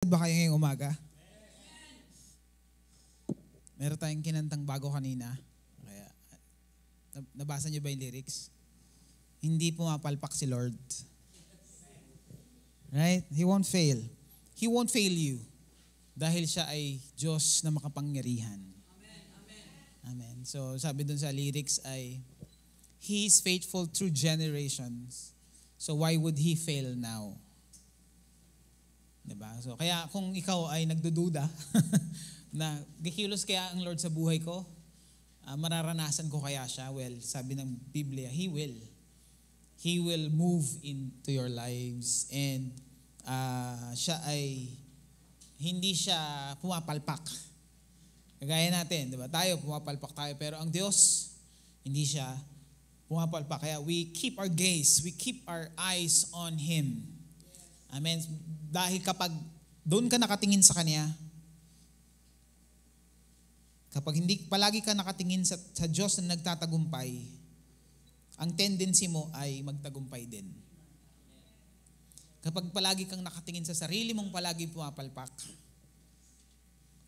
Ba kayo ngayong umaga? Meron tayong kinantang bago kanina. Kaya, nabasa niyo ba yung lyrics? Hindi pumapalpak si Lord. Right? He won't fail. He won't fail you. Dahil siya ay Diyos na makapangyarihan. Amen. So, sabi dun sa lyrics ay, He is faithful through generations. So, why would He fail now? Diba? So, kaya kung ikaw ay nagdududa na gikilos kaya ang Lord sa buhay ko, mararanasan ko kaya siya? Well, sabi ng Biblia, He will. He will move into your lives and siya ay hindi siya pumapalpak. Kagaya natin, diba? Tayo, pumapalpak tayo. Pero ang Diyos, hindi siya pumapalpak. Kaya we keep our gaze, we keep our eyes on Him. Amen. Dahil kapag doon ka nakatingin sa Kanya, kapag hindi palagi ka nakatingin sa Diyos na nagtatagumpay, ang tendency mo ay magtagumpay din. Kapag palagi kang nakatingin sa sarili mong palagi pumapalpak,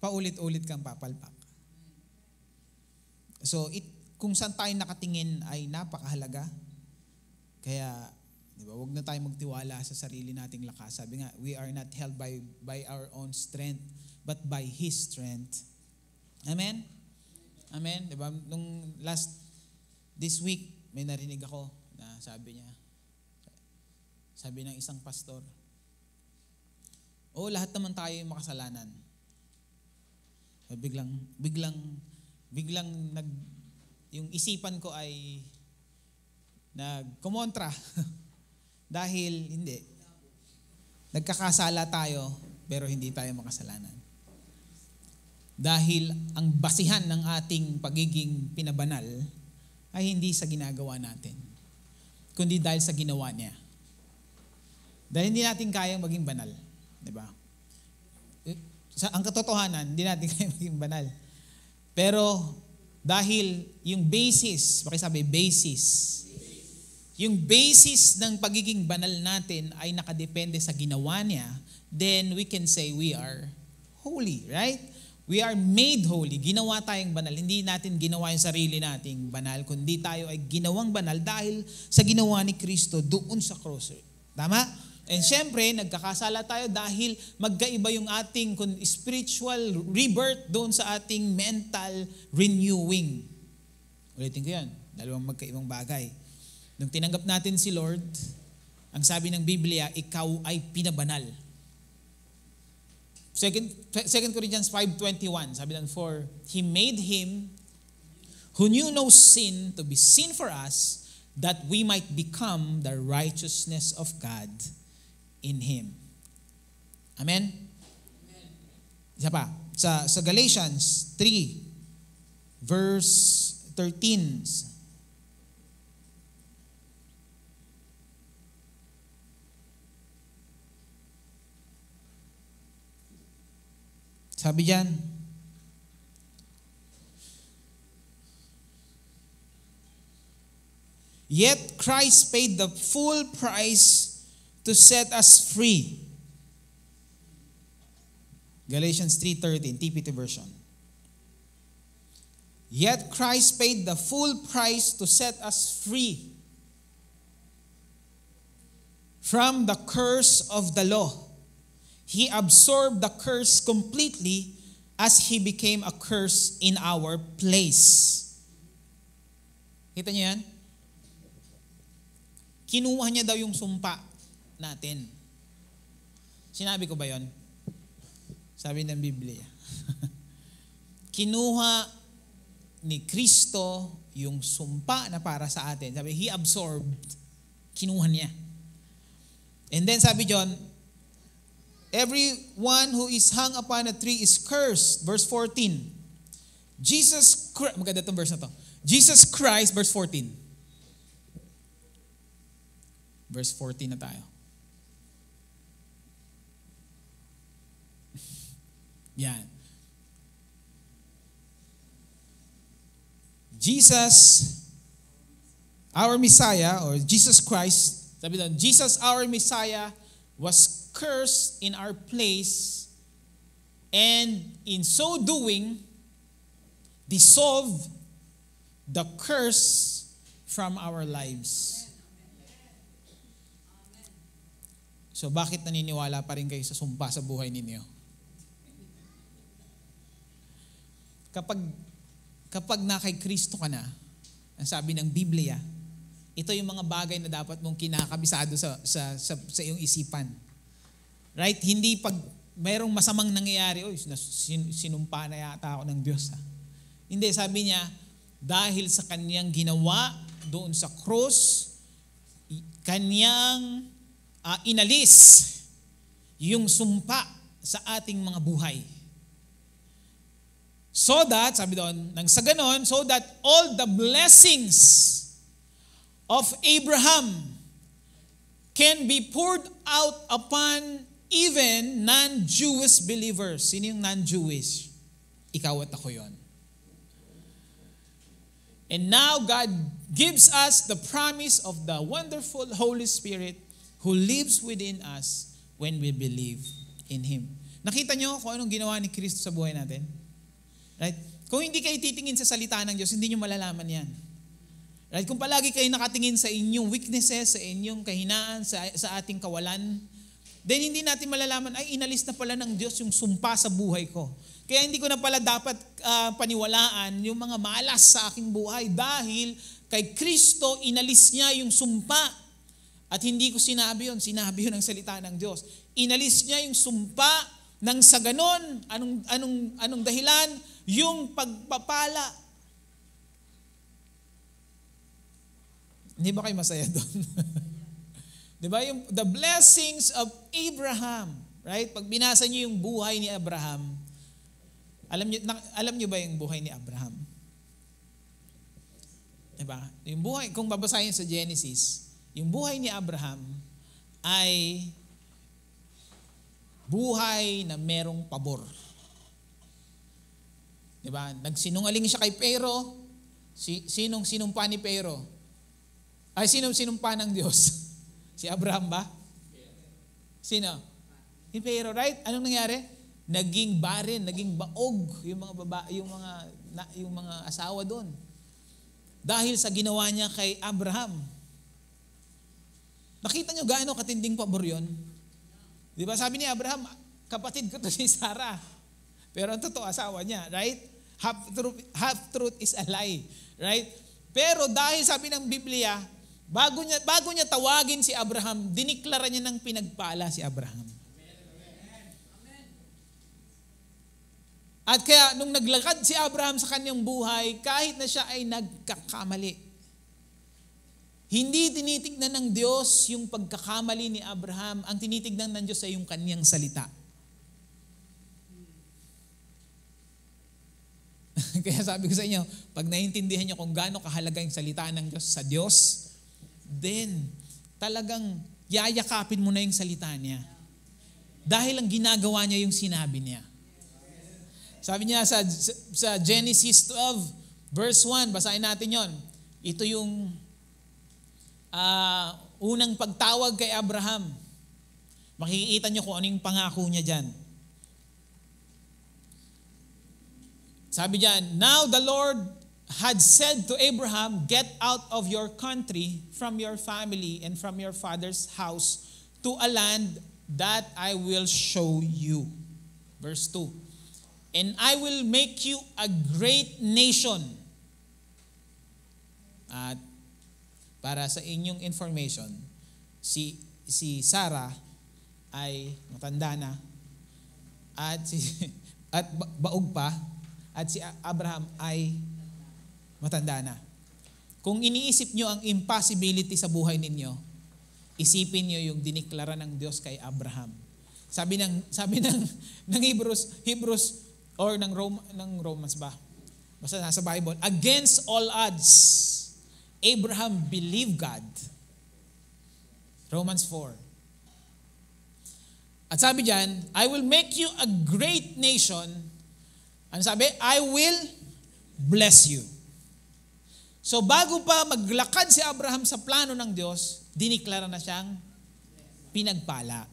paulit-ulit kang papalpak. So, kung saan tayo nakatingin ay napakahalaga. Kaya, di ba, huwag na tayo magtiwala sa sarili nating lakas. Sabi nga, we are not held by our own strength, but by His strength. Amen? Amen? Di ba? Nung this week, may narinig ako na sabi ng isang pastor, lahat naman tayo yung makasalanan. Biglang yung isipan ko ay nagkumontra. Dahil hindi. Nagkakasala tayo, pero hindi tayo makasalanan. Dahil ang basihan ng ating pagiging pinabanal ay hindi sa ginagawa natin, kundi dahil sa ginawa niya. Dahil hindi natin kayang maging banal. Diba? Ang katotohanan, hindi natin kayang maging banal. Pero dahil yung basis, pakisabi, yung basis ng pagiging banal natin ay nakadepende sa ginawa niya, then we can say we are holy, right? We are made holy. Ginawa tayong banal. Hindi natin ginawa yung sarili nating banal, kundi tayo ay ginawang banal dahil sa ginawa ni Kristo doon sa cross. Tama? And syempre, nagkakasala tayo dahil magkaiba yung ating spiritual rebirth doon sa ating mental renewing. Ulitin ko yan. Dalawang magkaibang bagay. Nung tinanggap natin si Lord, ang sabi ng Biblia, ikaw ay pinabanal. 2 Corinthians 5:21, sabi ng, for He made Him who knew no sin to be sin for us, that we might become the righteousness of God in Him. Amen? Isa pa, sa Galatians 3, verse 13, sabi diyan, yet Christ paid the full price to set us free. Galatians 3:13, TPT version. Yet Christ paid the full price to set us free from the curse of the law. He absorbed the curse completely as He became a curse in our place. Kita niyo yan? Kinuha niya daw yung sumpa natin. Sinabi ko ba yon? Sabi ng Biblia. Kinuha ni Kristo yung sumpa na para sa atin. Sabi, He absorbed. Kinuha niya. And then sabi John, everyone who is hung upon a tree is cursed. Verse 14. Maganda itong verse na to. Jesus Christ, verse 14. Verse 14 na tayo. Yan. Jesus, our Messiah, or Jesus Christ, sabi doon, Jesus, our Messiah, was cursed in our place, and in so doing, dissolved the curse from our lives. So bakit naniniwala pa rin kayo sa sumpa sa buhay ninyo? Kapag na kay Kristo ka na, ang sabi ng Biblia, ito yung mga bagay na dapat mong kinakabisado sa iyong isipan. Right? Hindi pag mayroong masamang nangyayari, sinumpa na yata ako ng Diyos. Hindi, sabi niya, dahil sa kanyang ginawa doon sa cross, kanyang inalis yung sumpa sa ating mga buhay. So that, sabi doon, nang sa ganon, so that all the blessings of Abraham can be poured out upon even non-Jewish believers. Sino yung non-Jewish? Ikaw at ako yon. And now God gives us the promise of the wonderful Holy Spirit who lives within us when we believe in Him. Nakita nyo kung anong ginawa ni Kristo sa buhay natin? Right? Kung hindi kayo titingin sa salita ng Diyos, hindi nyo malalaman yan. Right? Kung palagi kayo nakatingin sa inyong weaknesses, sa inyong kahinaan, sa ating kawalan, then hindi natin malalaman, ay inalis na pala ng Diyos yung sumpa sa buhay ko. Kaya hindi ko na pala dapat paniwalaan yung mga malas sa aking buhay dahil kay Kristo inalis niya yung sumpa. At hindi ko sinabi yun ng salita ng Diyos. Inalis niya yung sumpa nang sa ganon, anong dahilan? Yung pagpapala. Hindi ba kayo masaya doon? Di ba? The blessings of Abraham, right? Pag binasa niyo yung buhay ni Abraham, alam niyo ba yung buhay ni Abraham? Di ba? Yung buhay, kung babasahin sa Genesis, yung buhay ni Abraham ay buhay na merong pabor. Di ba? Nagsinungaling siya kay Pero. Sinong sinumpa ni Pero? Ay, sinong sinumpa ng Diyos? Si Abraham ba? Sino? Si Pero, right? Anong nangyari? Naging barren, naging baog yung mga yung mga asawa doon. Dahil sa ginawa niya kay Abraham. Nakita niyo gaano katinding pabor yun? Di ba? Sabi ni Abraham, kapatid ko to si Sarah. Pero ang totoo, asawa niya, right? Half truth is a lie, right? Pero dahil sabi ng Biblia, bago niya tawagin si Abraham, diniklara niya ng pinagpala si Abraham. At kaya nung naglakad si Abraham sa kanyang buhay, kahit na siya ay nagkakamali, hindi tinitignan ng Diyos yung pagkakamali ni Abraham. Ang tinitignan ng Diyos ay yung kanyang salita. Kaya sabi ko sa inyo, pag naiintindihan niyo kung gaano kahalaga yung salita ng Diyos sa Diyos, then talagang yayakapin mo na yung salita niya. Dahil ang ginagawa niya yung sinabi niya. Sabi niya sa Genesis 12, verse 1, basahin natin yon. Ito yung unang pagtawag kay Abraham. Makikita niyo kung ano yung pangako niya dyan. Sabi diyan, now the Lord had said to Abraham, get out of your country, from your family, and from your father's house, to a land that I will show you. Verse 2. And I will make you a great nation. At para sa inyong information, si Sarah ay matanda na at baog pa, at si Abraham ay matanda na. Kung iniisip nyo ang impossibility sa buhay ninyo, isipin nyo yung diniklara ng Diyos kay Abraham. Sabi ng Hebrews or ng Romans ba? Basta nasa Bible, against all odds, Abraham believed God. Romans 4. At sabi diyan, I will make you a great nation. Ano sabi? I will bless you. So bago pa maglakad si Abraham sa plano ng Diyos, diniklara na siyang pinagpala.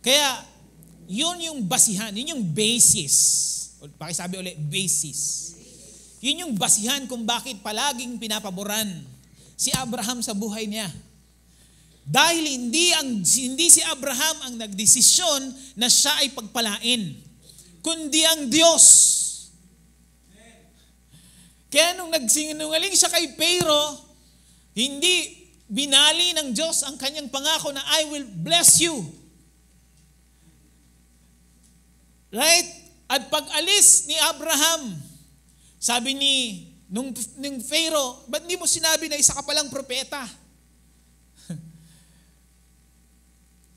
Kaya, yun yung basihan, yun yung basis. Pakisabi ulit, basis. Yun yung basihan kung bakit palaging pinapaboran si Abraham sa buhay niya. Dahil hindi si Abraham ang nagdesisyon na siya ay pagpalain, kundi ang Diyos. Kaya nung nagsinungaling siya kay Pharaoh, hindi binali ng Diyos ang kanyang pangako na I will bless you. Right? At pag-alis ni Abraham, sabi nung Pharaoh, ba't di mo sinabi na isa ka palang propeta?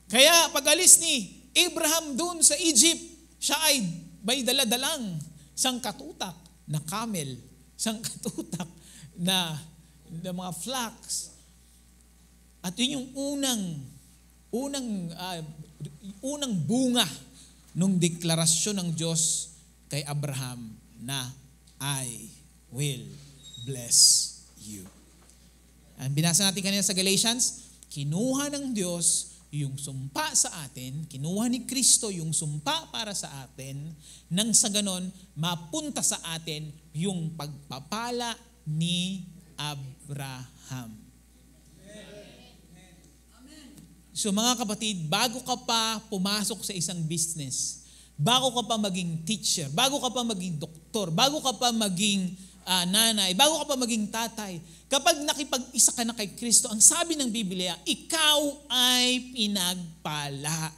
Kaya pag-alis ni Abraham dun sa Egypt, siya ay may daladalang sangkatutak na camel, sangkatutak na mga flax. At yun yung unang bunga nung deklarasyon ng Diyos kay Abraham na I will bless you. Ang binasa natin kanina sa Galatians, kinuha ng Diyos yung sumpa sa atin, kinuha ni Kristo yung sumpa para sa atin, nang sa ganon, mapunta sa atin yung pagpapala ni Abraham. So mga kapatid, bago ka pa pumasok sa isang business, bago ka pa maging teacher, bago ka pa maging doktor, bago ka pa maging nanay, bago ka pa maging tatay, kapag nakipag-isa ka na kay Kristo, ang sabi ng Biblia, ikaw ay pinagpala.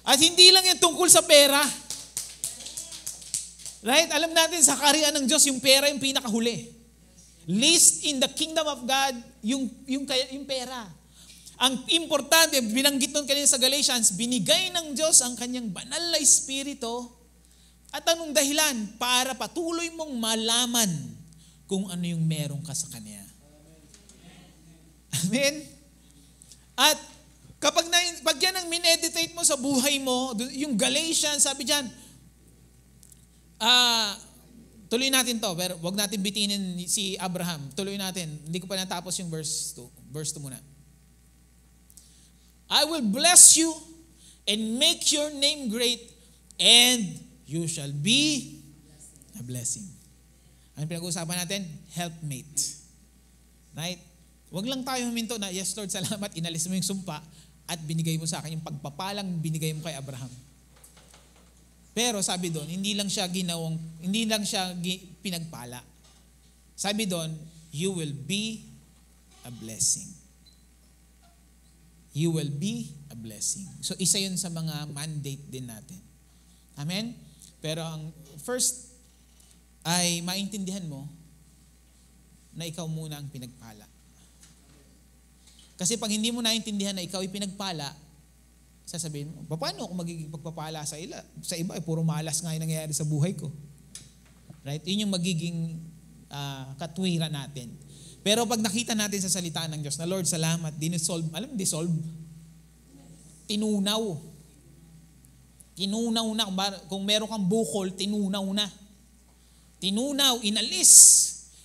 At hindi lang yan tungkol sa pera. Right? Alam natin sa kaharian ng Diyos, yung pera yung pinakahuli. Least in the kingdom of God, yung pera. Ang importante, binanggit nun kanina sa Galatians, binigay ng Diyos ang kanyang banal na espiritu. At anong dahilan? Para patuloy mong malaman kung ano yung meron ka sa Kanya. Amen? At pag yan ang mineditate mo sa buhay mo, yung Galatians, sabi dyan, tuloy natin to, pero wag natin bitinin si Abraham. Tuloy natin. Hindi ko pa natapos yung verse 2. Verse 2 muna. I will bless you and make your name great, and you shall be a blessing. Ano pinag-uusapan natin? Helpmate. Right? Huwag lang tayo huminto na, yes Lord, salamat, inalis mo yung sumpa at binigay mo sa akin yung pagpapalang binigay mo kay Abraham. Pero sabi doon, hindi lang siya pinagpala. Sabi doon, you will be a blessing. You will be a blessing. So isa yun sa mga mandate din natin. Amen? Pero ang first ay maintindihan mo na ikaw muna ang pinagpala. Kasi pag hindi mo naintindihan na ikaw ay pinagpala, sasabihin mo, paano ako magiging pagpapala sa iba? Sa iba ay puro malas nga yung nangyayari sa buhay ko. Right? Yun yung magiging katwiran natin. Pero pag nakita natin sa salita ng Diyos na, Lord, salamat, dissolve. Tinunaw. Tinunaw na. Kung meron kang bukol, tinunaw na. Tinunaw, inalis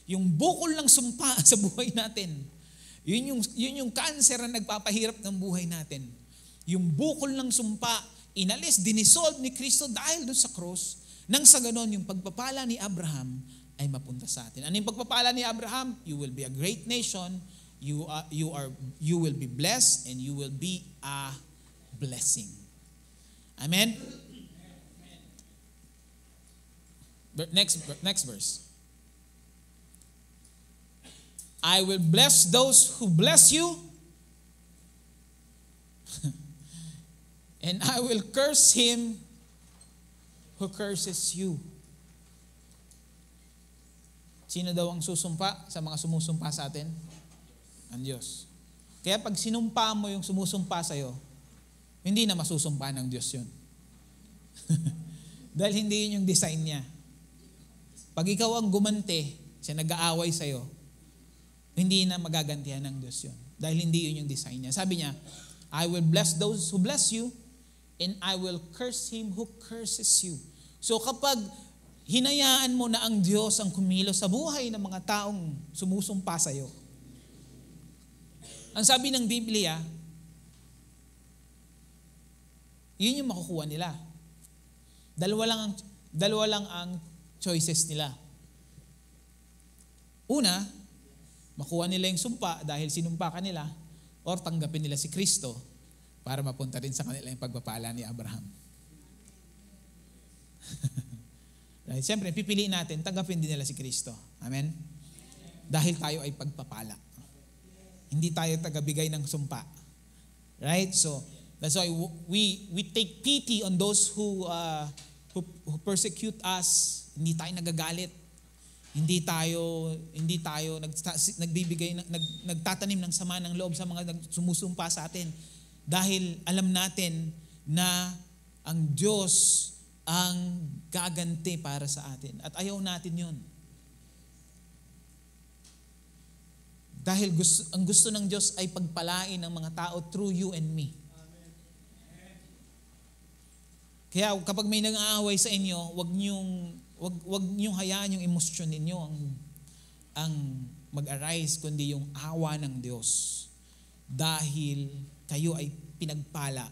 yung bukol ng sumpa sa buhay natin. Yun yung cancer na nagpapahirap ng buhay natin. Yung bukol ng sumpa, inalis, dinisolve ni Kristo dahil doon sa cross. Nang sa ganon, yung pagpapala ni Abraham ay mapunta sa atin. Ano yung pagpapala ni Abraham? You will be a great nation. You will be blessed and you will be a blessing. Amen? Next verse. I will bless those who bless you, and I will curse him who curses you. Sino daw ang susumpa sa mga sumusumpa sa atin? Ang Diyos. Kaya pag sinumpa mo yung sumusumpa sa'yo, hindi na masusumpa ng Diyos yun. Dahil hindi yun yung design niya. Pag ikaw ang gumante, siya nag-aaway sa'yo, hindi na magagantihan ng Diyos yun. Dahil hindi yun yung design niya. Sabi niya, I will bless those who bless you, and I will curse him who curses you. So kapag hinayaan mo na ang Diyos ang kumilos sa buhay ng mga taong sumusumpa sa iyo, ang sabi ng Biblia, Yun yung makukuha nila. Dalawa lang ang choices nila. Una, makuha nila yung sumpa dahil sinumpa ka nila, or tanggapin nila si Kristo para mapunta rin sa kanila yung pagpapala ni Abraham. Right? Siyempre, pipiliin natin, tanggapin din nila si Kristo. Amen? Dahil tayo ay pagpapala. Hindi tayo tagabigay ng sumpa. Right? So, that's why we take pity on those who persecute us. Hindi tayo nagagalit. Hindi tayo nagbibigay, nagtatanim ng sama ng loob sa mga sumusumpa sa atin. Dahil alam natin na ang Diyos ang gaganti para sa atin. At ayaw natin yun. Dahil ang gusto ng Diyos ay pagpalain ng mga tao through you and me. Kaya kapag may nang-aaway sa inyo, wag niyong hayaan yung emosyon ninyo ang mag-arise, kundi yung awa ng Diyos. Dahil kayo ay pinagpala.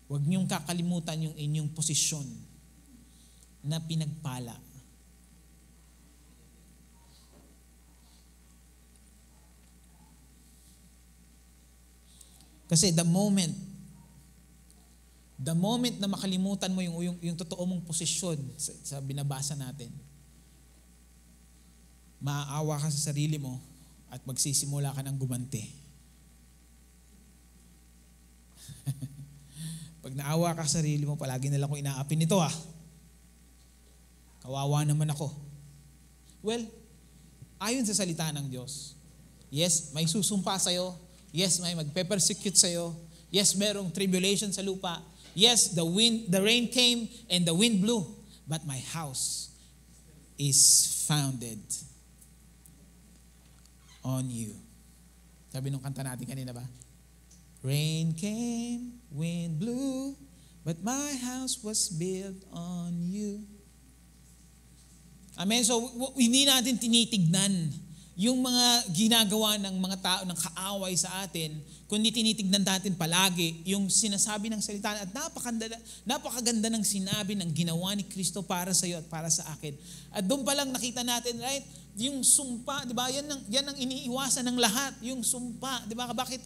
Huwag niyong kakalimutan yung inyong posisyon na pinagpala. Kasi the moment na makalimutan mo yung totoo mong posisyon sa binabasa natin, maaawa ka sa sarili mo at magsisimula ka ng gumanti. Pag naawa ka sa sarili mo, palagi na lang kong inaapin nito Kawawa naman ako. Well, ayon sa salita ng Diyos, yes, may susumpa sa'yo. Yes, may magpe-persecute sa'yo. Yes, merong tribulation sa lupa. Yes, the rain came and the wind blew. But my house is founded on you. Sabi nung kanta natin kanina ba? Rain came, wind blew, but my house was built on you. Amen? So, hindi natin tinitignan yung mga ginagawa ng mga tao ng kaaway sa atin, kundi tinitignan natin palagi yung sinasabi ng salita at napakaganda ng sinabi ng ginawa ni Kristo para sa iyo at para sa akin. At doon pa lang nakita natin, right? Yung sumpa, di ba? Yan ang iniiwasan ng lahat, yung sumpa. Di ba? Bakit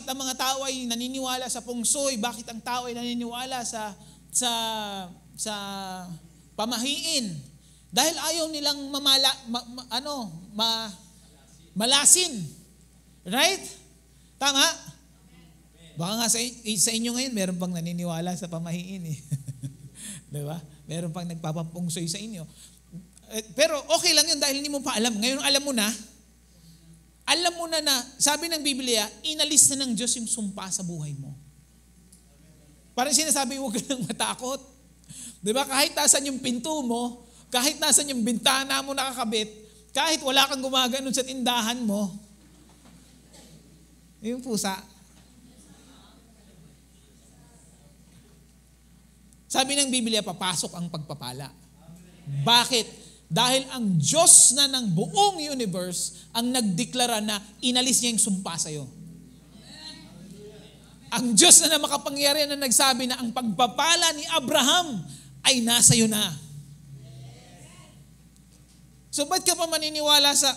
ang mga tao ay naniniwala sa pungsoy? Bakit ang tao ay naniniwala sa pamahiin? Dahil ayaw nilang malasin. Right? Tama? Baka nga sa inyo ngayon, meron pang naniniwala sa pamahiin eh. Diba? Meron pang nagpapapungsoy sa inyo. Pero okay lang yun dahil hindi mo pa alam. Ngayon alam mo na sabi ng Biblia, inalis na ng Diyos yung sumpa sa buhay mo. Parang sinasabi, huwag ka nang matakot. Diba? Kahit nasan yung pinto mo, kahit nasan yung bintana mo nakakabit, kahit wala kang gumaganon sa tindahan mo, yung pusa. Sabi ng Biblia, papasok ang pagpapala. Bakit? Dahil ang Diyos na ng buong universe ang nagdeklara na inalis niya yung sumpa sa'yo. Ang Diyos na makapangyarihan na nagsabi na ang pagpapala ni Abraham ay nasa iyo na. So ba't ka pa maniniwala sa...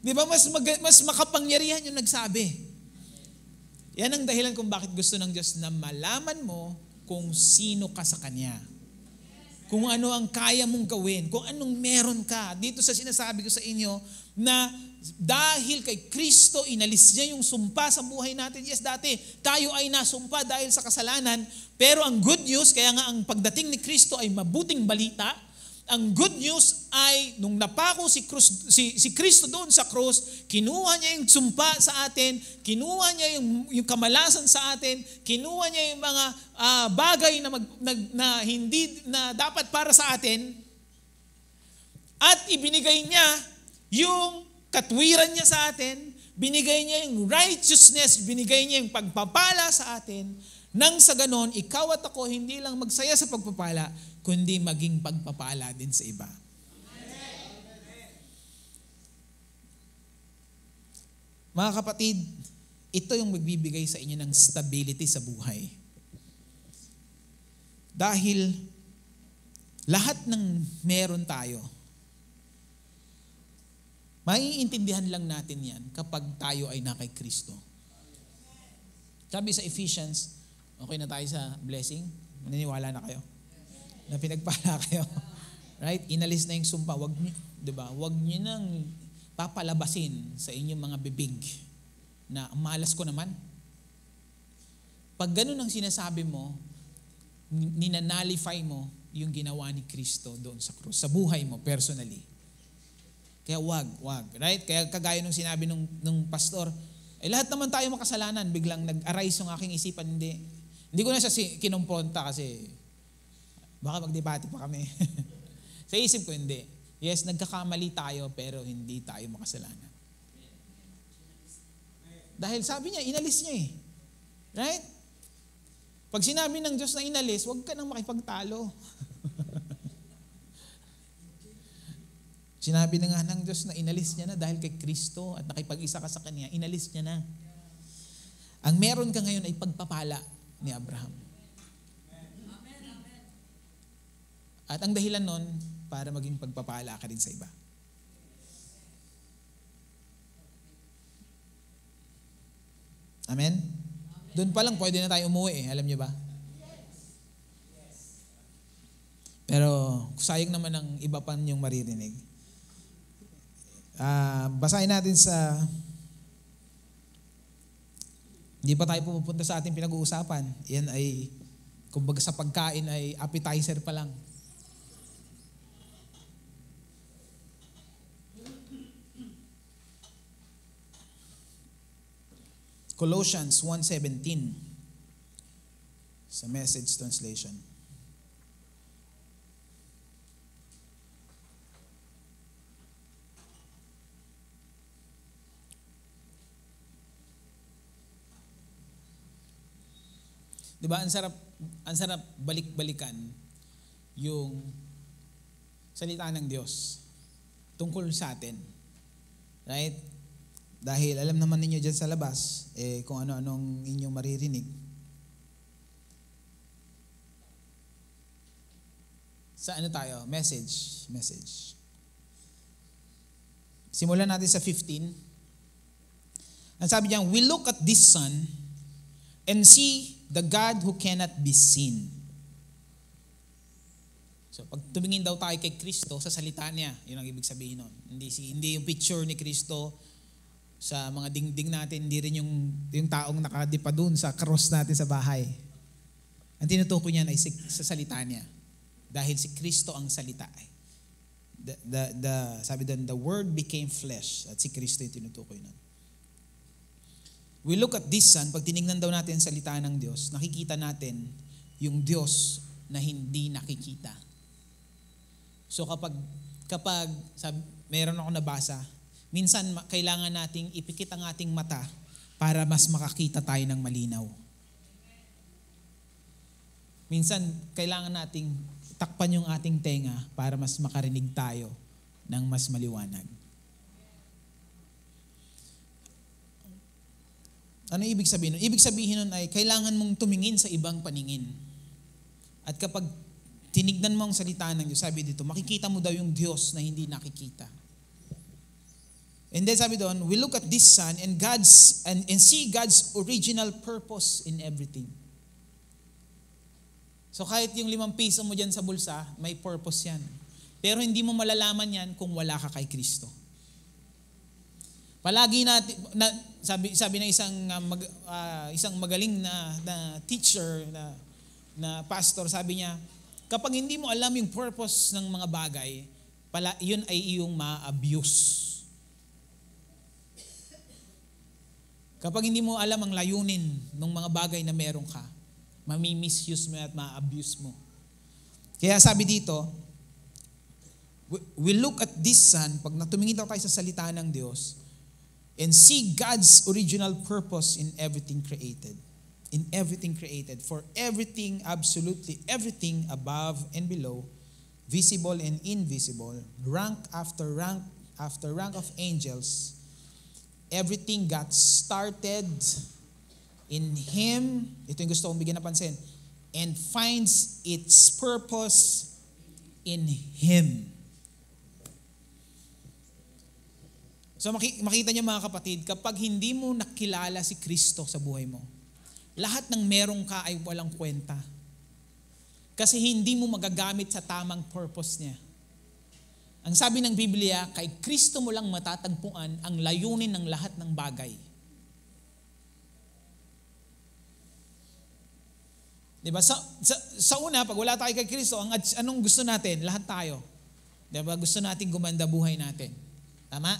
Di ba mas makapangyarihan yung nagsabi? Yan ang dahilan kung bakit gusto ng Diyos na malaman mo kung sino ka sa Kanya. Kung ano ang kaya mong gawin, kung anong meron ka. Dito sa sinasabi ko sa inyo na dahil kay Kristo, inalis niya yung sumpa sa buhay natin. Yes, dati tayo ay nasumpa dahil sa kasalanan, pero ang good news, kaya nga ang pagdating ni Kristo ay mabuting balita. Ang good news ay nung napako si Kristo doon sa krus, kinuha niya yung sumpa sa atin, kinuha niya yung kamalasan sa atin, kinuha niya yung mga bagay na hindi na dapat para sa atin, at ibinigay niya yung katwiran niya sa atin, binigay niya yung righteousness, binigay niya yung pagpapala sa atin, nang sa ganon, ikaw at ako hindi lang magsaya sa pagpapala, kundi maging pagpapala din sa iba. Mga kapatid, ito yung magbibigay sa inyo ng stability sa buhay. Dahil lahat ng meron tayo, maiintindihan lang natin yan kapag tayo ay na kay Kristo. Sabi sa Ephesians, okay na tayo sa blessing? Naniniwala na kayo? Na pinagpala kayo? Right? Inalis na yung sumpa. Wag niyo, 'di ba? Wag niyo nang papalabasin sa inyong mga bibig na malas ko naman. Pag ganun ang sinasabi mo, ninanalify mo yung ginawa ni Kristo doon sa krus, sa buhay mo personally. Kaya wag. Right? Kaya kagaya nung sinabi nung pastor, lahat naman tayo makasalanan. Biglang nag-arise yung aking isipan. Hindi ko na siya kinumpronta kasi baka magdebate pa kami. Sa isip ko, hindi. Yes, nagkakamali tayo pero hindi tayo makasalanan. Dahil sabi niya, inalis niya eh. Right? Pag sinabi ng Diyos na inalis, huwag ka nang makipagtalo. Sinabi na nga ng Diyos na inalis niya na dahil kay Kristo at nakipag-isa ka sa Kanya, inalis niya na. Ang meron ka ngayon ay pagpapala ni Abraham. At ang dahilan nun, para maging pagpapala ka rin sa iba. Amen? Doon pa lang pwede na tayo umuwi alam niyo ba? Pero sayang naman ang iba pa niyong maririnig. Basahin natin sa, hindi pa tayo pupunta sa ating pinag-uusapan. Yan ay, kumbaga sa pagkain ay appetizer pa lang. Colossians 1:17 sa Message translation. Diba, ang sarap balik-balikan yung salita ng Diyos tungkol sa atin. Right? Dahil alam naman ninyo dyan sa labas, kung ano-anong inyong maririnig. Sa ano tayo? Message. Simulan natin sa 15. Ang sabi niya, we look at this sun and see the God who cannot be seen. So pag tumingin daw tayo kay Kristo sa salita niya, yun ang ibig sabihin nun. Hindi yung picture ni Kristo sa mga dingding natin, hindi rin yung taong nakadipa dun sa cross natin sa bahay. Ang tinutukoy niyan ay sa salita niya. Dahil si Kristo ang salita. Sabi doon, the Word became flesh. At si Kristo yung tinutukoy nun. We look at this sun, pag tinignan daw natin ang salita ng Diyos, nakikita natin yung Diyos na hindi nakikita. So kapag meron ako nabasa, minsan kailangan nating ipikit ang ating mata para mas makakita tayo ng malinaw. Minsan kailangan nating takpan yung ating tenga para mas makarinig tayo ng mas maliwanag. Ano ibig sabihin nun? Ibig sabihin nun ay kailangan mong tumingin sa ibang paningin. At kapag tinignan mo ang salita ng Diyos, sabi dito, makikita mo daw yung Diyos na hindi nakikita. And then sabi doon, we look at this sun and see God's original purpose in everything. So kahit yung 5 piso mo dyan sa bulsa, may purpose yan. Pero hindi mo malalaman yan kung wala ka kay Kristo. Palagi natin, sabi ng isang magaling na teacher, na pastor, sabi niya, kapag hindi mo alam yung purpose ng mga bagay, yun ay iyong ma-abuse. Kapag hindi mo alam ang layunin ng mga bagay na meron ka, mami-misuse mo at ma-abuse mo. Kaya sabi dito, we look at this sun, pag natumingin tayo sa salita ng Diyos, and see God's original purpose in everything created. In everything created. For everything, absolutely everything above and below, visible and invisible, rank after rank of angels, everything got started in Him. Ito yung gusto kong bigyan ng pansin. And finds its purpose in Him. So makita niyo mga kapatid, kapag hindi mo nakilala si Kristo sa buhay mo, lahat ng meron ka ay walang kwenta. Kasi hindi mo magagamit sa tamang purpose niya. Ang sabi ng Biblia, kay Kristo mo lang matatagpuan ang layunin ng lahat ng bagay. Diba? Sa una, pag wala tayo kay Kristo, anong gusto natin? Lahat tayo. Diba? Gusto natin gumanda buhay natin. Tama?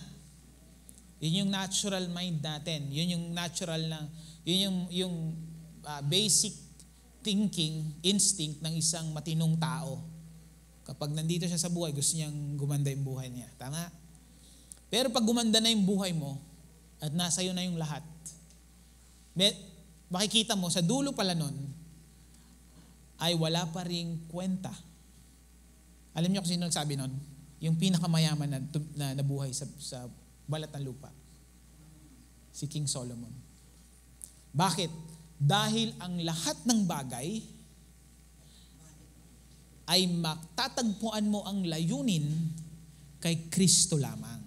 Yun yung natural mind natin. Yun yung natural na, yun yung basic thinking, instinct ng isang matinong tao. Kapag nandito siya sa buhay, gusto niyang gumanda yung buhay niya. Tama? Pero pag gumanda na yung buhay mo, at nasa iyo na yung lahat, makikita mo, sa dulo pala nun, ay wala pa ring kwenta. Alam niyo kung sino nagsabi nun? Yung pinakamayaman na nabuhay sa balat ng lupa. Si King Solomon. Bakit? Dahil ang lahat ng bagay ay matatagpuan mo ang layunin kay Kristo lamang.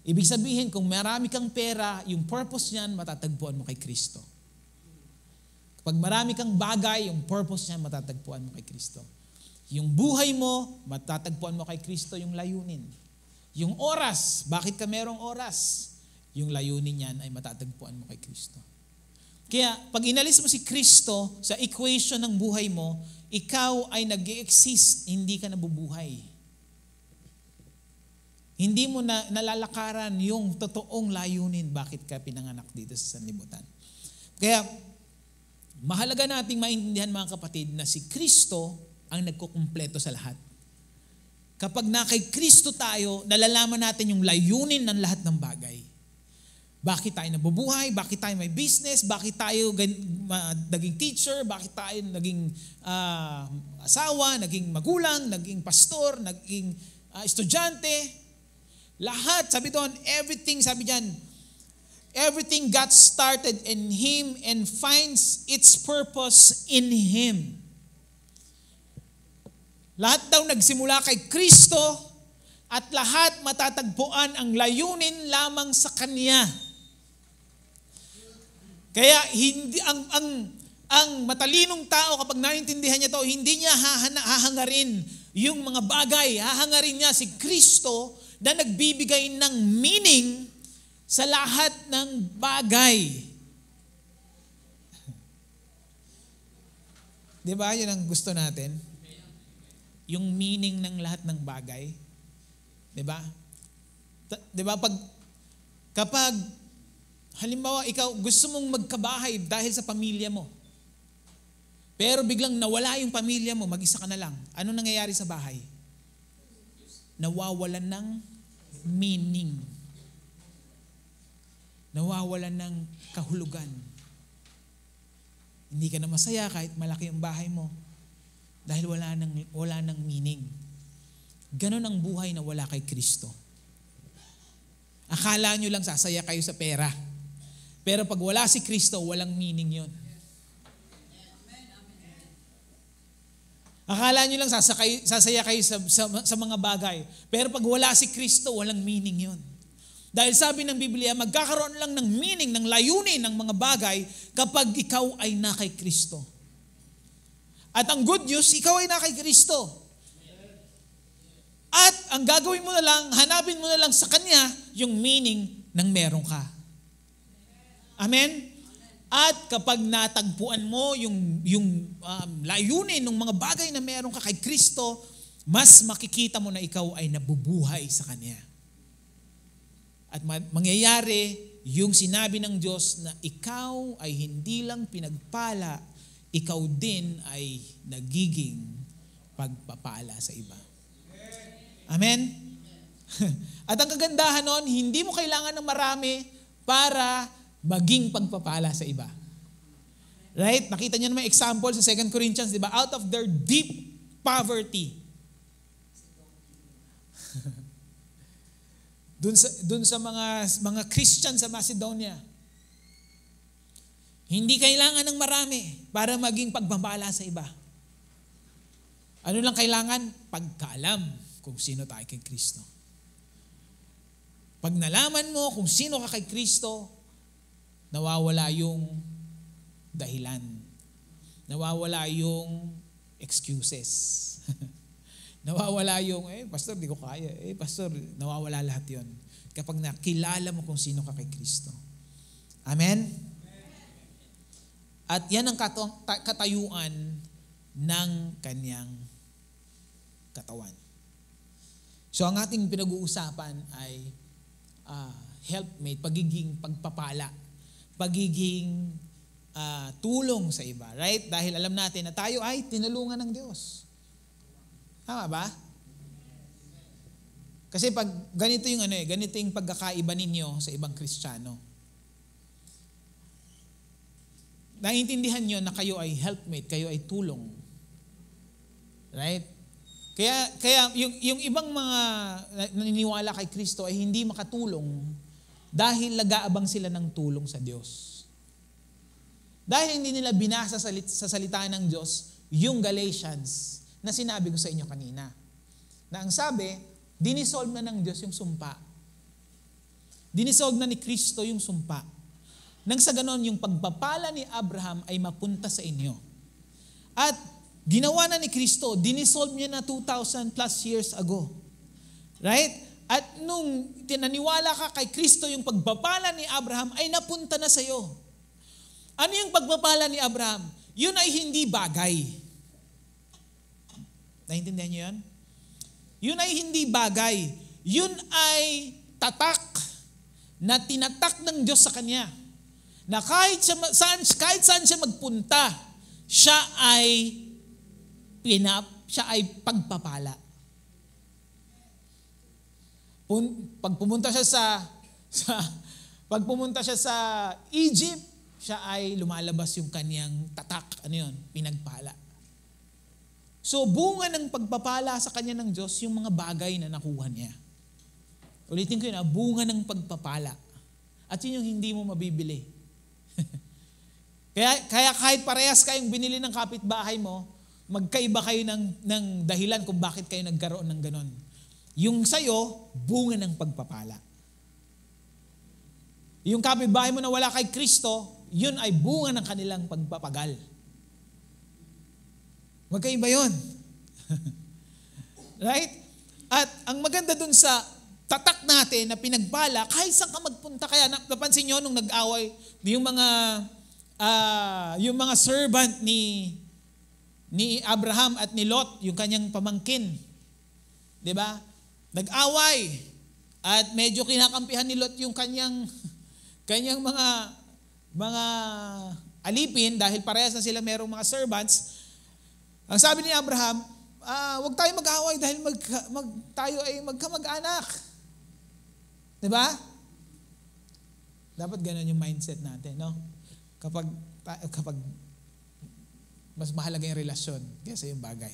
Ibig sabihin, kung marami kang pera, yung purpose niyan, matatagpuan mo kay Kristo. Kapag marami kang bagay, yung purpose niyan, matatagpuan mo kay Kristo. Yung buhay mo, matatagpuan mo kay Kristo yung layunin. Yung oras, bakit ka merong oras? Yung layunin niyan ay matatagpuan mo kay Kristo. Kaya, pag inalis mo si Kristo sa equation ng buhay mo, ikaw ay nag-exist, hindi ka nabubuhay. Hindi mo na nalalakaran yung totoong layunin bakit ka pinanganak dito sa sanlibutan. Kaya, mahalaga nating maintindihan mga kapatid na si Kristo ang nagkukumpleto sa lahat. Kapag na kay Kristo tayo, nalalaman natin yung layunin ng lahat ng bagay. Bakit tayo nabubuhay? Bakit tayo may business? Bakit tayo naging teacher? Bakit tayo naging asawa? Naging magulang? Naging pastor? Naging estudyante? Lahat, sabi doon, everything, sabi diyan, everything got started in Him and finds its purpose in Him. Lahat daw nagsimula kay Kristo at lahat matatagpuan ang layunin lamang sa Kanya. Kaya hindi ang matalinong tao kapag naintindihan niya to, hindi niya hahangarin yung mga bagay, hahangarin niya si Kristo na nagbibigay ng meaning sa lahat ng bagay. Di ba? Yun ang gusto natin. Yung meaning ng lahat ng bagay. Di ba? Di ba? Kapag, halimbawa, ikaw gusto mong magkabahay dahil sa pamilya mo. Pero biglang nawala yung pamilya mo, mag-isa ka na lang. Ano nangyayari sa bahay? Nawawalan ng meaning. Nawawalan ng kahulugan. Hindi ka na masaya kahit malaki ang bahay mo dahil wala nang meaning. Ganon ang buhay na wala kay Kristo. Akala nyo lang sasaya kayo sa pera. Pero pag wala si Kristo, walang meaning yon. Akala nyo lang sasaya kayo sa mga bagay. Pero pag wala si Kristo, walang meaning yon. Dahil sabi ng Biblia, magkakaroon lang ng meaning, ng layunin ng mga bagay kapag ikaw ay na kay Kristo. At ang good news, ikaw ay na kay Kristo. At ang gagawin mo na lang, hanapin mo na lang sa Kanya yung meaning ng meron ka. Amen? At kapag natagpuan mo yung layunin ng mga bagay na meron ka kay Kristo, mas makikita mo na ikaw ay nabubuhay sa Kanya. At mangyayari yung sinabi ng Diyos na ikaw ay hindi lang pinagpala, ikaw din ay nagiging pagpapala sa iba. Amen? At ang kagandahan nun, hindi mo kailangan ng marami para maging pagpapala sa iba. Right? Nakita niyo naman example sa 2 Corinthians, di ba? Out of their deep poverty. Dun sa mga Christian sa Macedonia. Hindi kailangan ng marami para maging pagpapala sa iba. Ano lang kailangan? Pagkaalam kung sino tayo kay Kristo. Pag nalaman mo kung sino ka kay Kristo, nawawala yung dahilan. Nawawala yung excuses. Nawawala yung, pastor, di ko kaya. Pastor, nawawala lahat yon kapag nakilala mo kung sino ka kay Kristo. Amen? At yan ang katayuan ng kanyang katawan. So ang ating pinag-uusapan ay helpmate, pagiging pagpapala, pagiging tulong sa iba. Right? Dahil alam natin na tayo ay tinulungan ng Diyos. Tama ba? Kasi pag ganito yung pagkakaiba ninyo sa ibang Kristiyano. Naiintindihan nyo na kayo ay helpmate, kayo ay tulong. Right? Kaya yung ibang mga naniniwala kay Kristo ay hindi makatulong dahil nag-aabang sila ng tulong sa Diyos. Dahil hindi nila binasa sa salita ng Diyos yung Galatians na sinabi ko sa inyo kanina. Na ang sabi, dinisolve na ng Diyos yung sumpa. Dinisolve na ni Kristo yung sumpa. Nang sa ganon, yung pagpapala ni Abraham ay mapunta sa inyo. At ginawa na ni Kristo, dinisolve niya na 2,000 plus years ago. Right? At nung tinaniwala ka kay Kristo, yung pagpapala ni Abraham ay napunta na sa iyo. Ano yung pagpapala ni Abraham? Yun ay hindi bagay. Naintindihan niyo yan? Yun ay hindi bagay. Yun ay tatak na tinatak ng Diyos sa kanya. Na kahit saan siya magpunta, siya ay pagpapala. Pag pumunta siya sa Egypt, siya ay lumalabas yung kanyang tatak. Ano yun? Pinagpala. So, bunga ng pagpapala sa kanya ng Diyos, yung mga bagay na nakuha niya. Ulitin ko yun, bunga ng pagpapala. At yun yung hindi mo mabibili. Kaya kahit parehas kayong binili ng kapitbahay mo, magkaiba kayo ng dahilan kung bakit kayo nagkaroon ng ganon. Yung sa'yo, bunga ng pagpapala. Yung kapitbahay mo na wala kay Kristo, yun ay bunga ng kanilang pagpapagal. Magkaiba yun. Right? At ang maganda dun sa tatak natin na pinagpala, kahit saan ka magpunta, kaya napansin nyo nung nag-away, yung mga servant ni Abraham at ni Lot, yung kanyang pamangkin. Diba? Nag-away. At medyo kinakampihan ni Lot yung kanyang mga alipin dahil parehas na sila merong mga servants. Ang sabi ni Abraham, huwag tayo mag-away dahil tayo ay magkamag-anak. Diba? Dapat ganun yung mindset natin, no? Kapag mas mahalaga yung relasyon kaysa yung bagay.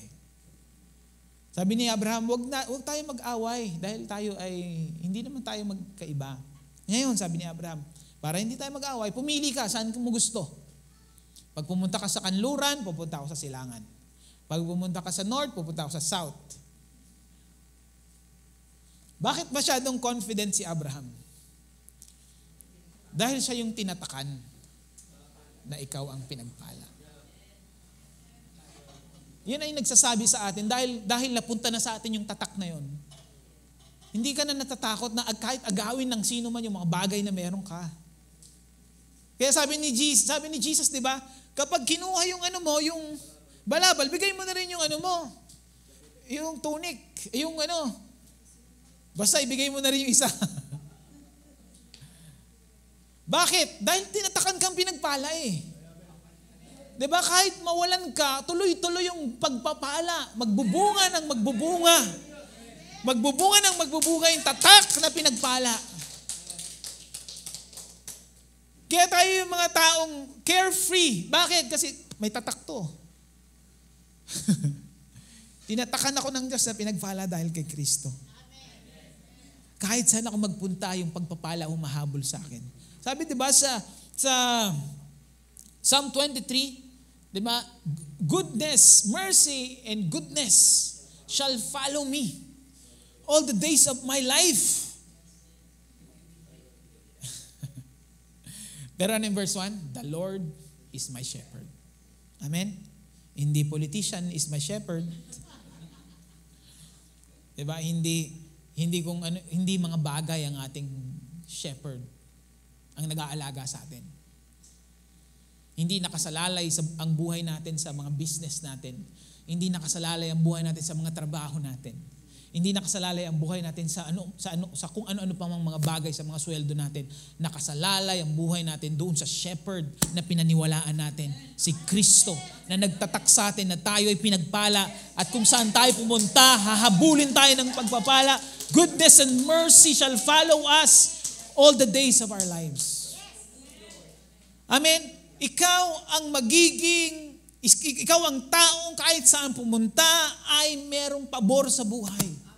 Sabi ni Abraham, huwag tayo mag-away dahil tayo ay hindi naman tayo magkaiba. Ngayon, sabi ni Abraham, para hindi tayo mag-away, pumili ka saan mo gusto. Pag pumunta ka sa kanluran, pupunta ako sa silangan. Pag pumunta ka sa north, pupunta ako sa south. Bakit masyadong confident si Abraham? Dahil siya yung tinatakan na ikaw ang pinagpala. Yan ay nagsasabi sa atin dahil napunta na sa atin yung tatak na yon. Hindi ka na natatakot na kahit agawin ng sino man yung mga bagay na meron ka. Kaya sabi ni Jesus, di ba? Kapag kinuha yung yung balabal, bigay mo na rin yung yung tunic, basta ibigay mo na rin yung isa. Bakit? Dahil tinatakan kang pinagpala eh. Diba? Kahit mawalan ka, tuloy-tuloy yung pagpapala. Magbubunga ng magbubunga. Magbubunga ng magbubunga yung tatak na pinagpala. Kaya tayo yung mga taong carefree. Bakit? Kasi may tatak to. Tinatakan ako ng Diyos na pinagpala dahil kay Kristo. Kahit kahit saan ako magpunta, yung pagpapala humahabol sa akin. Sabi, di ba, sa Psalm 23, di ba, goodness, mercy, and goodness shall follow me all the days of my life. Pero ano yung verse 1? The Lord is my shepherd. Amen? Hindi politician is my shepherd. Diba? Hindi mga bagay ang ating shepherd ang nag-aalaga sa atin. Hindi nakasalalay ang buhay natin sa mga business natin. Hindi nakasalalay ang buhay natin sa mga trabaho natin. Hindi nakasalalay ang buhay natin sa kung ano-ano pa mga bagay sa mga sweldo natin. Nakasalalay ang buhay natin doon sa shepherd na pinaniwalaan natin, si Kristo, na nagtatak sa atin na tayo ay pinagpala at kung saan tayo pumunta, hahabulin tayo ng pagpapala. Goodness and mercy shall follow us all the days of our lives. Amen? Ikaw ang taong kahit saan pumunta ay merong pabor sa buhay.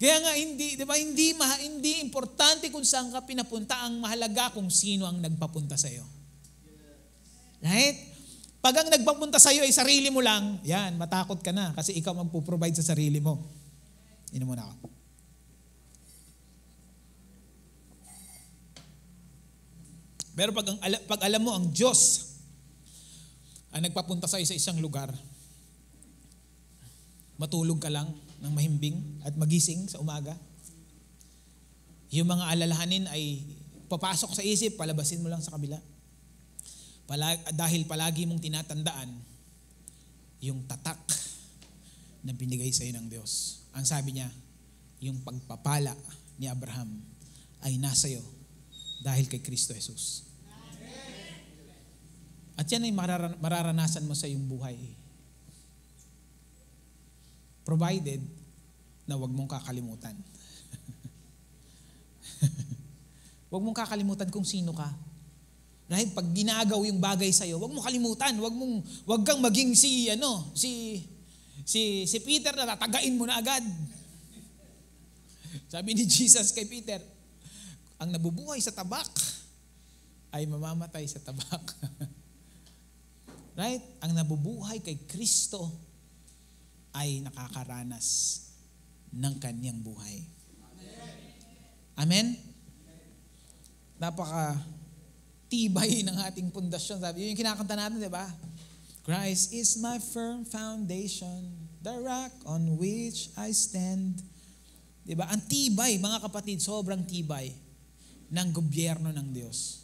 Kaya nga hindi importante kung saan ka pinapunta, ang mahalaga kung sino ang nagpapunta sa iyo. Right? Pag ang nagpapunta sa iyo ay sarili mo lang, yan, matakot ka na kasi ikaw magpo-provide sa sarili mo. Inom muna ako. Pero pag alam mo ang Diyos ang nagpapunta sa iyo sa isang lugar, matulog ka lang ng mahimbing at magising sa umaga. Yung mga alalahanin ay papasok sa isip, palabasin mo lang sa kabila. Dahil palagi mong tinatandaan yung tatak na binigay sa iyo ng Diyos. Ang sabi niya, yung pagpapala ni Abraham ay nasa iyo dahil kay Kristo Jesus. At yan ay mararanasan mo sa iyong buhay. Provided na huwag mong kakalimutan. Huwag mong kakalimutan kung sino ka. Right? Pag ginagaw yung bagay sa iyo, huwag mong kalimutan, huwag kang maging si Peter na tatagain mo na agad. Sabi ni Jesus kay Peter, ang nabubuhay sa tabak ay mamamatay sa tabak. Right? Ang nabubuhay kay Kristo ay nakakaranas ng kanyang buhay. Amen? Napaka-tibay ng ating pundasyon. Sabi, yun yung kinakanta natin, di ba? Christ is my firm foundation, the rock on which I stand. Di ba? Ang tibay, mga kapatid, sobrang tibay ng gobyerno ng Diyos.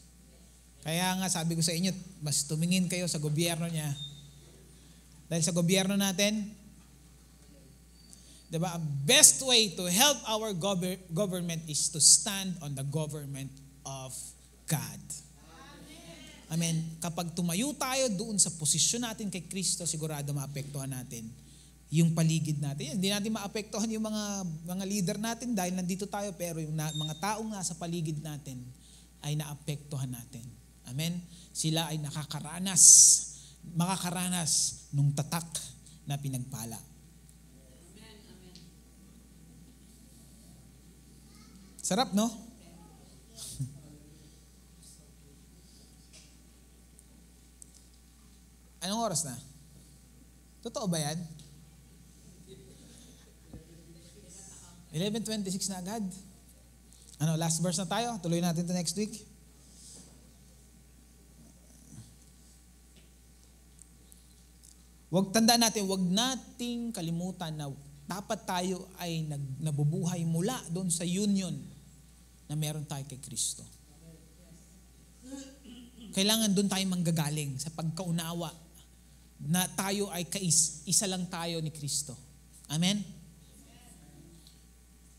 Kaya nga sabi ko sa inyo, mas tumingin kayo sa gobyerno niya. Dahil sa gobyerno natin, diba, ang best way to help our government is to stand on the government of God. Amen. Kapag tumayo tayo doon sa posisyon natin kay Kristo, sigurado maapektuhan natin yung paligid natin. Hindi natin maapektuhan yung mga leader natin dahil nandito tayo, pero yung mga taong nasa paligid natin ay naapektuhan natin. Amen. Sila ay makakaranas nung tatak na pinagpala. Sarap, no? Anong oras na? Totoo ba yan? 11:26 na agad. Last verse na tayo? Tuloy natin to next week. Tandaan natin, huwag nating kalimutan na dapat tayo ay nabubuhay mula doon sa union na meron tayo kay Kristo. Kailangan doon tayo manggagaling sa pagkaunawa na tayo ay isa lang tayo ni Kristo. Amen?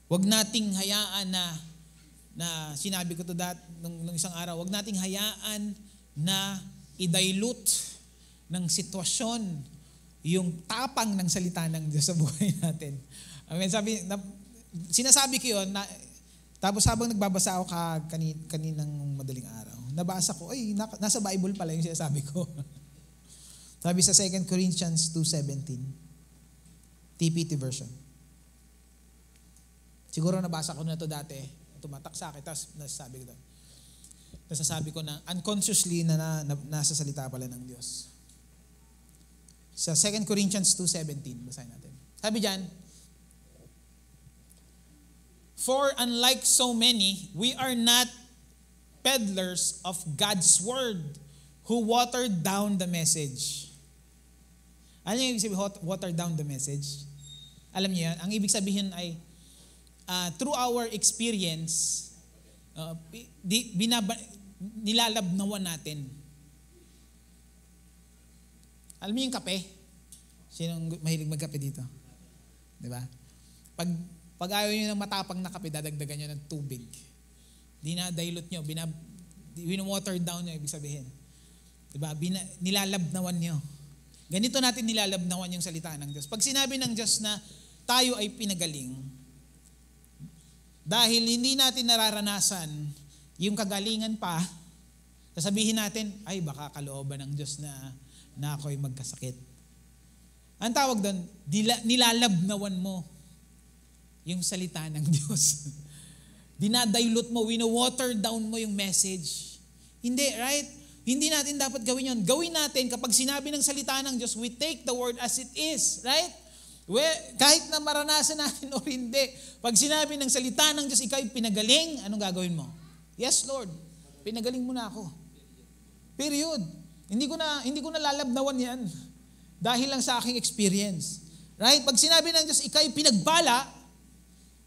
Huwag nating hayaan na sinabi ko to nung isang araw, huwag nating hayaan na i-dilute ng sitwasyon yung tapang ng salita ng Diyos sa buhay natin. Amen? Sinasabi ko yun, tapos habang nagbabasa ako kaninang madaling araw, nabasa ko, nasa Bible pala yung sinasabi ko. Sabi sa 2 Corinthians 2:17, TPT version. Siguro nabasa ko na ito dati. Tumatak sa akin, tapos nasasabi ko na unconsciously na nasa salita pala ng Diyos. Sa 2 Corinthians 2:17, basahin natin. Sabi diyan, for unlike so many, we are not peddlers of God's word who watered down the message. Ano yung ibig sabihin, water down the message? Alam niyo yan? Ang ibig sabihin ay, through our experience, nilalabnawan natin. Alam niyo yung kape? Sinong mahilig magkape dito? Diba? Pag ayaw niyo ng matapang na kape, dadagdagan niyo ng tubig. Dinadilute niyo, wino-water down niyo, ibig sabihin. Diba? Nilalabnawan niyo. Ganito natin nilalabnawan yung salita ng Diyos. Pag sinabi ng Diyos na tayo ay pinagaling, dahil hindi natin nararanasan yung kagalingan pa, sasabihin natin, ay baka kalooban ng Diyos na ako'y magkasakit. Ang tawag doon, nilalabnawan mo yung salita ng Diyos. Dinadilute mo, wino-water down mo yung message. Hindi, right? Hindi natin dapat gawin yun. Gawin natin kapag sinabi ng salita ng Diyos, we take the word as it is, right? Kahit na maranasan natin o hindi, pag sinabi ng salita ng Diyos, ikaw ay pinagaling, anong gagawin mo? Yes, Lord, pinagaling mo na ako. Period. Hindi ko na lalabnawan yan dahil lang sa aking experience. Right? Pag sinabi ng Diyos, ikaw ay pinagpala,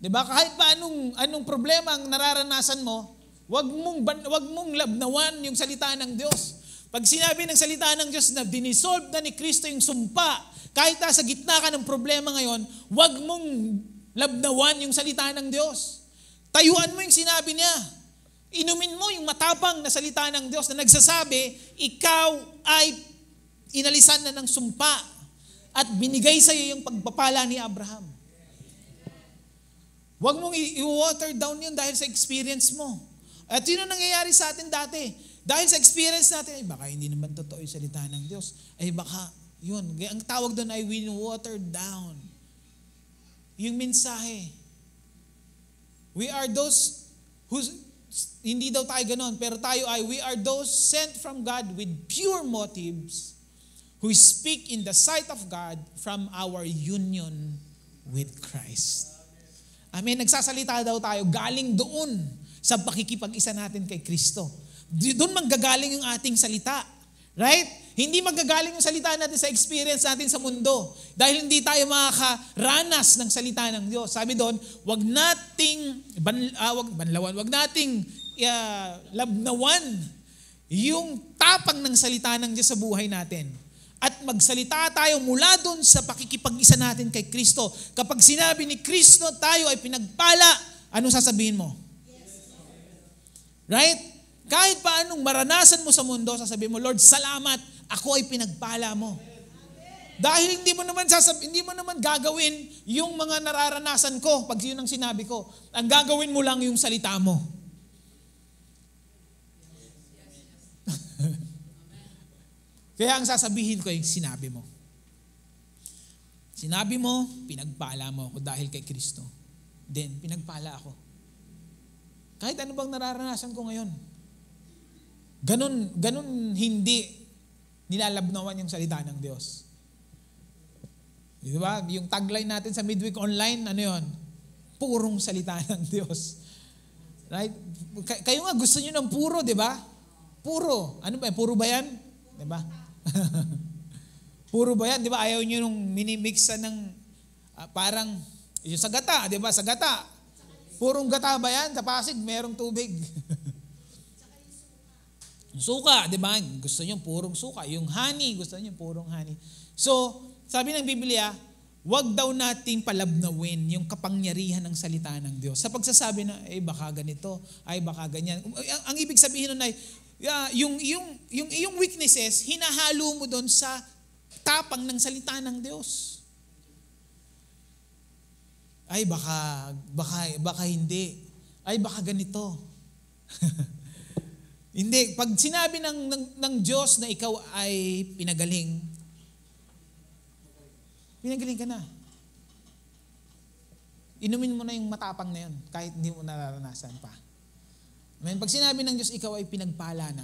di ba? Kahit pa anong problema ang nararanasan mo, wag mong labnawan yung salita ng Diyos. Pag sinabi ng salita ng Diyos na dinisolve na ni Kristo yung sumpa, kahit nasa gitna ka ng problema ngayon, wag mong labnawan yung salita ng Diyos. Tayuan mo yung sinabi niya. Inumin mo yung matapang na salita ng Diyos na nagsasabi, ikaw ay inalisan na ng sumpa at binigay sa iyo yung pagpapala ni Abraham. Wag mong i-water down yun dahil sa experience mo. At yun ang nangyayari sa atin dati. Dahil sa experience natin, ay baka hindi naman totoo yung salita ng Diyos. Ay baka, yun. Ang tawag doon ay water down. Yung mensahe. We are those hindi daw tayo ganon, pero tayo ay, we are those sent from God with pure motives who speak in the sight of God from our union with Christ. Amen. Nagsasalita daw tayo galing doon sa pakikipag-isa natin kay Kristo. Doon manggagaling yung ating salita. Right? Hindi manggagaling yung salita natin sa experience natin sa mundo. Dahil hindi tayo makakaranas ng salita ng Diyos. Sabi doon, wag nating labnawan yung tapang ng salita ng Diyos sa buhay natin. At magsalita tayo mula doon sa pakikipag-isa natin kay Kristo. Kapag sinabi ni Kristo, tayo ay pinagpala, anong sasabihin mo? Right? Kahit paanong maranasan mo sa mundo, sasabihin mo, Lord, salamat, ako ay pinagpala mo. Dahil hindi mo naman gagawin yung mga nararanasan ko pag yun ang sinabi ko. Ang gagawin mo lang yung salita mo. Kaya ang sasabihin ko yung sinabi mo. Sinabi mo, pinagpala mo ako dahil kay Kristo. Then, pinagpala ako. Kahit ano bang nararanasan ko ngayon. Ganun hindi nilalabnawan yung salita ng Diyos. Di ba? Yung tagline natin sa Midweek Online, ano yun? Purong salita ng Diyos. Right? Kayo nga gusto nyo ng puro, di ba? Puro. Ano ba? Puro ba yan? Di ba? Puro ba yan? Di ba? Ayaw nyo nung minimixa ng parang yung sa gata, di ba? Sa gata. Purong gata ba yan? Sa Pasig, merong tubig. Suka, di ba? Gusto niyo purong suka. Yung honey, gusto niyo purong honey. So, sabi ng Biblia, wag daw nating palabnawin yung kapangyarihan ng salita ng Diyos. Sa pagsasabi na, baka ganito, ay baka ganyan. Ang ibig sabihin nun ay, yung iyong weaknesses, hinahalo mo doon sa tapang ng salita ng Diyos. Ay baka hindi. Ay baka ganito. Hindi. Pag sinabi ng Diyos na ikaw ay pinagaling ka na. inumin mo na yung matapang na yun, kahit hindi mo nararanasan pa. Amen? Pag sinabi ng Diyos, ikaw ay pinagpala na,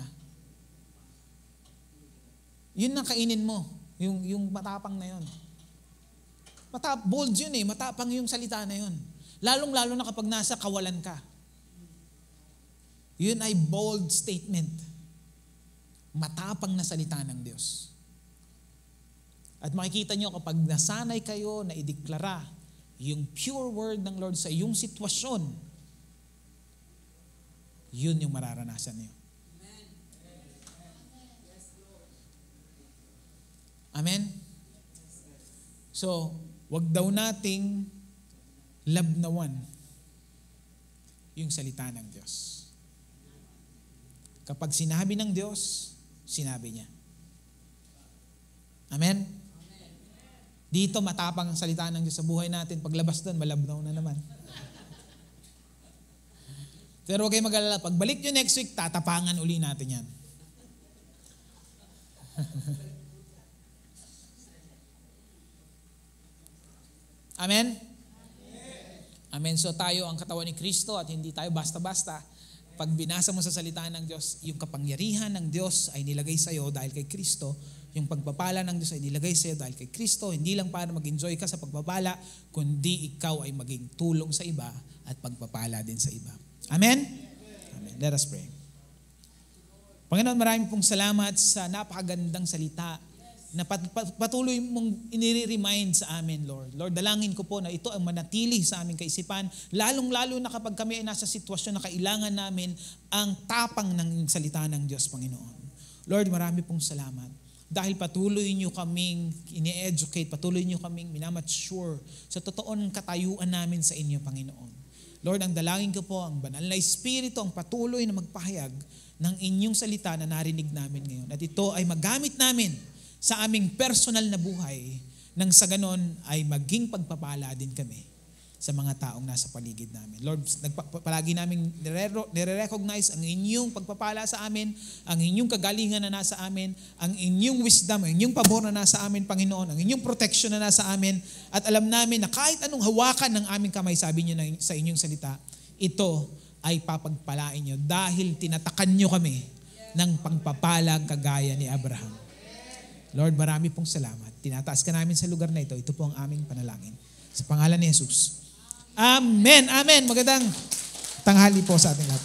yun na kainin mo, yung matapang na yun. Bold yun eh, matapang yung salita na yun. Lalong-lalo na kapag nasa kawalan ka. Yun ay bold statement. Matapang na salita ng Diyos. At makikita nyo kapag nasanay kayo na ideklara yung pure word ng Lord sa iyong sitwasyon, yun yung mararanasan niyo. Amen? So, wag daw nating labnawan yung salita ng Diyos. Kapag sinabi ng Diyos, sinabi niya. Amen? Dito matapang ang salita ng Diyos sa buhay natin. Paglabas doon, malabnaw na naman. Pero huwag kayong mag-alala. Pagbalik nyo next week, tatapangan uli natin yan. Amen? Amen. So tayo ang katawan ni Kristo at hindi tayo basta-basta. Pag binasa mo sa salita ng Diyos, yung kapangyarihan ng Diyos ay nilagay sa iyo dahil kay Kristo. Yung pagpapala ng Diyos ay nilagay sa iyo dahil kay Kristo. Hindi lang para mag-enjoy ka sa pagpapala, kundi ikaw ay maging tulong sa iba at pagpapala din sa iba. Amen? Amen. Let us pray. Panginoon, maraming pong salamat sa napakagandang salita na patuloy mong inire-remind sa amin, Lord. Lord, dalangin ko po na ito ang manatili sa aming kaisipan, lalong-lalo na kapag kami ay nasa sitwasyon na kailangan namin ang tapang ng salita ng Diyos, Panginoon. Lord, marami pong salamat. Dahil patuloy niyo kaming ini-educate, patuloy niyo kaming minamature sa totoong katayuan namin sa inyo, Panginoon. Lord, ang dalangin ko po, ang banal na Espiritu ang patuloy na magpahayag ng inyong salita na narinig namin ngayon. At ito ay magamit namin sa aming personal na buhay nang sa ganon ay maging pagpapala din kami sa mga taong nasa paligid namin. Lord, palagi namin nire-recognize ang inyong pagpapala sa amin, ang inyong kagalingan na nasa amin, ang inyong wisdom, ang inyong pabor na nasa amin, Panginoon, ang inyong protection na nasa amin, at alam namin na kahit anong hawakan ng aming kamay, sabi niyo sa inyong salita, ito ay papagpalain niyo dahil tinatakan niyo kami ng pagpapalang kagaya ni Abraham. Lord, marami pong salamat. Tinataas ka namin sa lugar na ito. Ito po ang aming panalangin. Sa pangalan ni Jesus. Amen. Amen. Magandang tanghali po sa ating lahat.